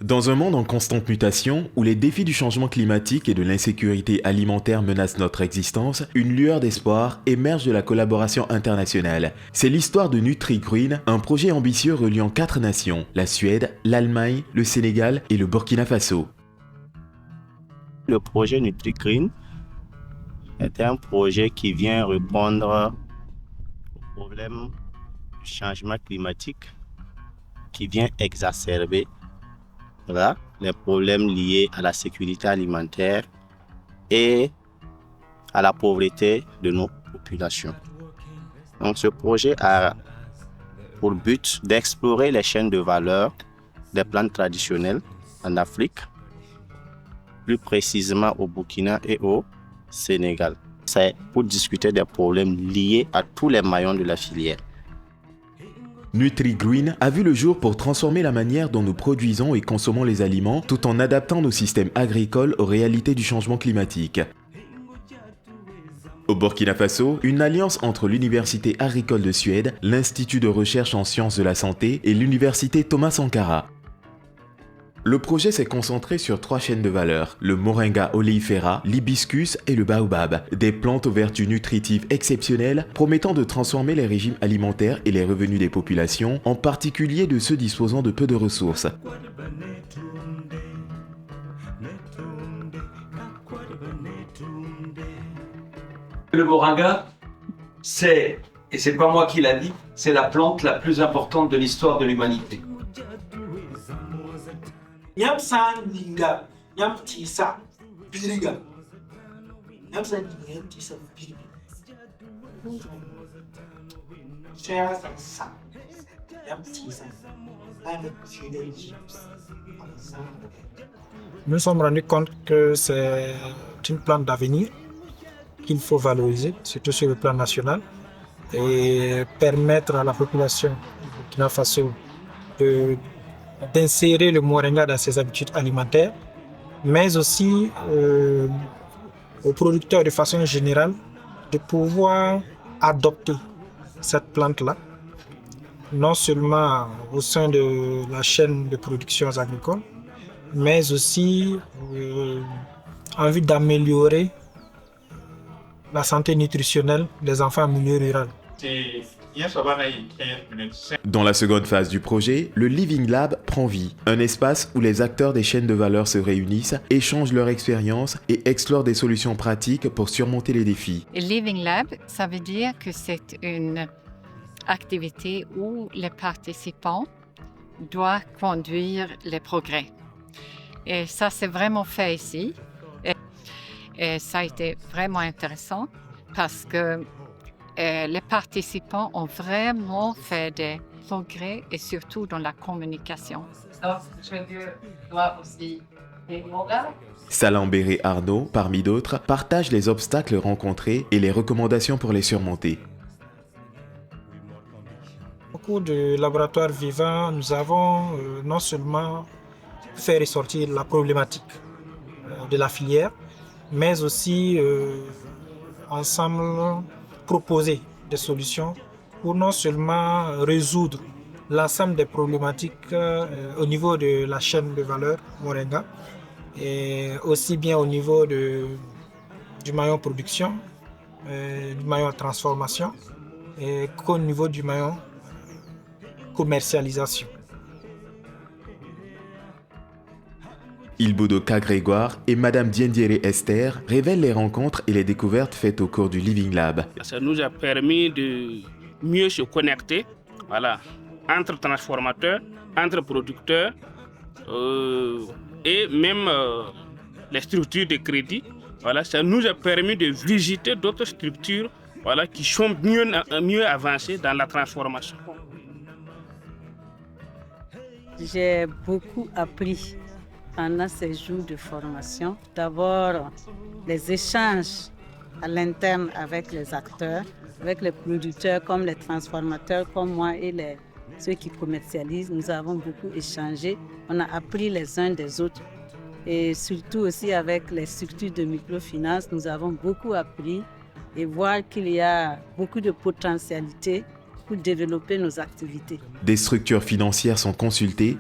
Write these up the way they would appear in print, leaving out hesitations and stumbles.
Dans un monde en constante mutation, où les défis du changement climatique et de l'insécurité alimentaire menacent notre existence, une lueur d'espoir émerge de la collaboration internationale. C'est l'histoire de NutriGreen, un projet ambitieux reliant 4 nations, la Suède, l'Allemagne, le Sénégal et le Burkina Faso. Le projet NutriGreen est un projet qui vient répondre au problème du changement climatique, qui vient exacerber les problèmes liés à la sécurité alimentaire et à la pauvreté de nos populations. Donc ce projet a pour but d'explorer les chaînes de valeur des plantes traditionnelles en Afrique, plus précisément au Burkina et au Sénégal. C'est pour discuter des problèmes liés à tous les maillons de la filière. NutriGreen a vu le jour pour transformer la manière dont nous produisons et consommons les aliments tout en adaptant nos systèmes agricoles aux réalités du changement climatique. Au Burkina Faso, une alliance entre l'Université agricole de Suède, l'Institut de recherche en sciences de la santé et l'Université Thomas Sankara. Le projet s'est concentré sur 3 chaînes de valeur, le Moringa oleifera, l'hibiscus et le baobab, des plantes aux vertus nutritives exceptionnelles promettant de transformer les régimes alimentaires et les revenus des populations, en particulier de ceux disposant de peu de ressources. Le moringa, et c'est pas moi qui l'a dit, c'est la plante la plus importante de l'histoire de l'humanité. Nous nous sommes rendus compte que c'est une plante d'avenir qu'il faut valoriser, surtout sur le plan national, et permettre à la population du Burkina Faso d'insérer le moringa dans ses habitudes alimentaires, mais aussi aux producteurs de façon générale de pouvoir adopter cette plante-là, non seulement au sein de la chaîne de production agricole, mais aussi en vue d'améliorer la santé nutritionnelle des enfants en milieu rural. Dans la seconde phase du projet, le Living Lab prend vie, un espace où les acteurs des chaînes de valeur se réunissent, échangent leur expérience et explorent des solutions pratiques pour surmonter les défis. Le Living Lab, ça veut dire que c'est une activité où les participants doivent conduire les progrès. Et ça, c'est vraiment fait ici. Et ça a été vraiment intéressant parce que les participants ont vraiment fait des progrès et surtout dans la communication. Salambéré Arnaud, parmi d'autres, partage les obstacles rencontrés et les recommandations pour les surmonter. Au cours du laboratoire vivant, nous avons non seulement fait ressortir la problématique de la filière, mais aussi ensemble proposer des solutions pour non seulement résoudre l'ensemble des problématiques au niveau de la chaîne de valeur Moringa, et aussi bien au niveau du maillon production, du maillon transformation, qu'au niveau du maillon commercialisation. Ilbodo K. Grégoire et Madame Diendiere Esther révèlent les rencontres et les découvertes faites au cours du Living Lab. Ça nous a permis de mieux se connecter, entre transformateurs, entre producteurs et même les structures de crédit. Ça nous a permis de visiter d'autres structures qui sont mieux avancées dans la transformation. J'ai beaucoup appris pendant ces jours de formation. D'abord, les échanges à l'interne avec les acteurs, avec les producteurs comme les transformateurs comme moi et ceux qui commercialisent. Nous avons beaucoup échangé. On a appris les uns des autres. Et surtout aussi avec les structures de microfinance, nous avons beaucoup appris et voir qu'il y a beaucoup de potentialités pour développer nos activités. Des structures financières sont consultées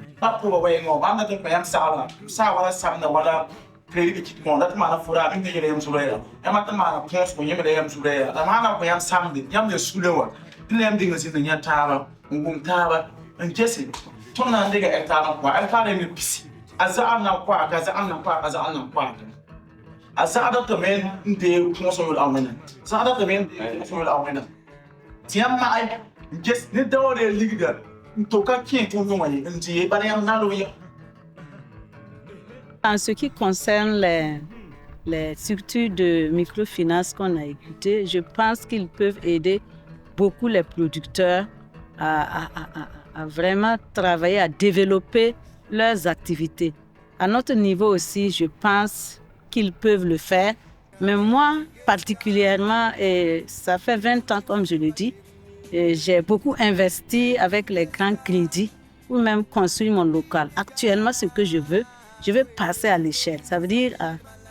En ce qui concerne les structures de microfinance qu'on a écoutées, je pense qu'ils peuvent aider beaucoup les producteurs à vraiment travailler, à développer leurs activités. À notre niveau aussi, je pense qu'ils peuvent le faire. Mais moi, particulièrement, et ça fait 20 ans, comme je le dis, et j'ai beaucoup investi avec les grands crédits ou même construire mon local. Actuellement, ce que je veux passer à l'échelle. Ça veut dire,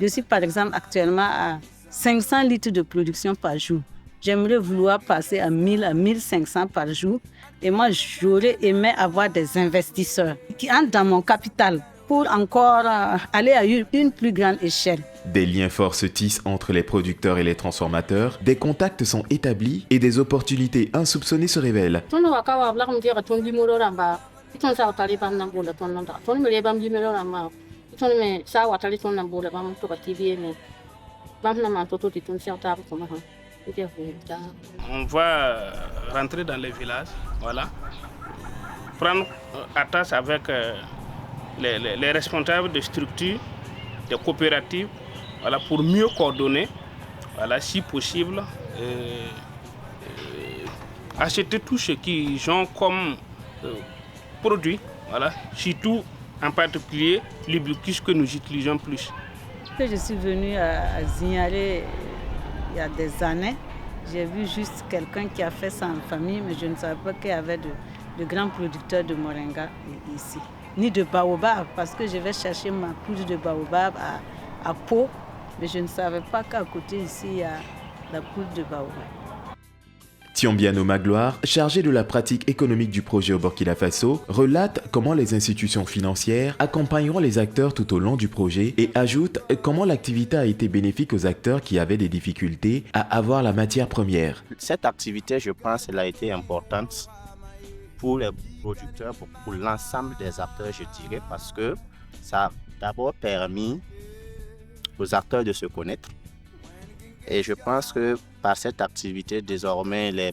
je suis par exemple actuellement à 500 litres de production par jour. J'aimerais vouloir passer à 1000 à 1500 par jour. Et moi, j'aurais aimé avoir des investisseurs qui entrent dans mon capital pour encore aller à une plus grande échelle. Des liens forts se tissent entre les producteurs et les transformateurs, des contacts sont établis et des opportunités insoupçonnées se révèlent. On va rentrer dans les villages, voilà, prendre attache avec les responsables de structures, des coopératives, voilà, pour mieux coordonner, voilà, si possible, acheter tout ce qu'ils ont comme produit, voilà, surtout en particulier l'hibiscus que nous utilisons plus. Je suis venue à Zignalé il y a des années. J'ai vu juste quelqu'un qui a fait ça en famille, mais je ne savais pas qu'il y avait de grands producteurs de moringa ici. Ni de baobab, parce que je vais chercher ma poudre de baobab à Pau, mais je ne savais pas qu'à côté ici, il y a la poudre de baobab. Tiombiano Magloire, chargé de la pratique économique du projet au Burkina Faso, relate comment les institutions financières accompagneront les acteurs tout au long du projet et ajoute comment l'activité a été bénéfique aux acteurs qui avaient des difficultés à avoir la matière première. Cette activité, je pense, elle a été importante pour les producteurs, pour l'ensemble des acteurs, je dirais, parce que ça a d'abord permis aux acteurs de se connaître. Et je pense que par cette activité, désormais, les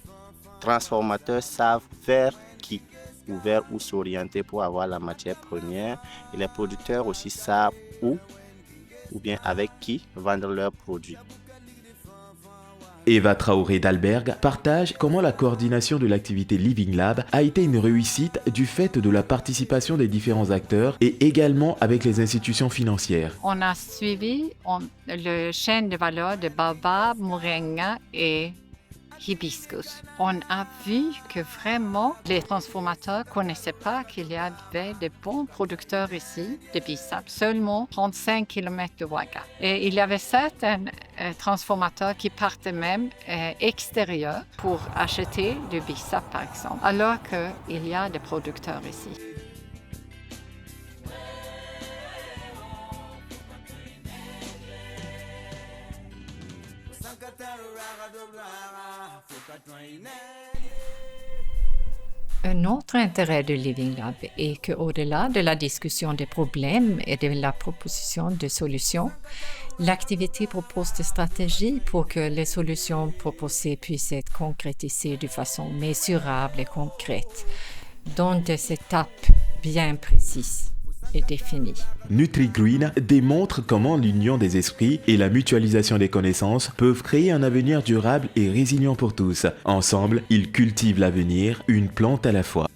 transformateurs savent vers qui ou vers où s'orienter pour avoir la matière première. Et les producteurs aussi savent où ou bien avec qui vendre leurs produits. Eva Traoré d'Albergue partage comment la coordination de l'activité Living Lab a été une réussite du fait de la participation des différents acteurs et également avec les institutions financières. On a suivi le chaîne de valeur de baobab, moringa et hibiscus. On a vu que vraiment les transformateurs ne connaissaient pas qu'il y avait de bons producteurs ici de bissap, seulement 35 km de Ouaga. Et il y avait certains transformateurs qui partaient même extérieurs pour acheter du bissap par exemple, alors qu'il y a des producteurs ici. Un autre intérêt du Living Lab est qu'au-delà de la discussion des problèmes et de la proposition de solutions, l'activité propose des stratégies pour que les solutions proposées puissent être concrétisées de façon mesurable et concrète, dans des étapes bien précises et définies. NutriGreen démontre comment l'union des esprits et la mutualisation des connaissances peuvent créer un avenir durable et résilient pour tous. Ensemble, ils cultivent l'avenir, une plante à la fois.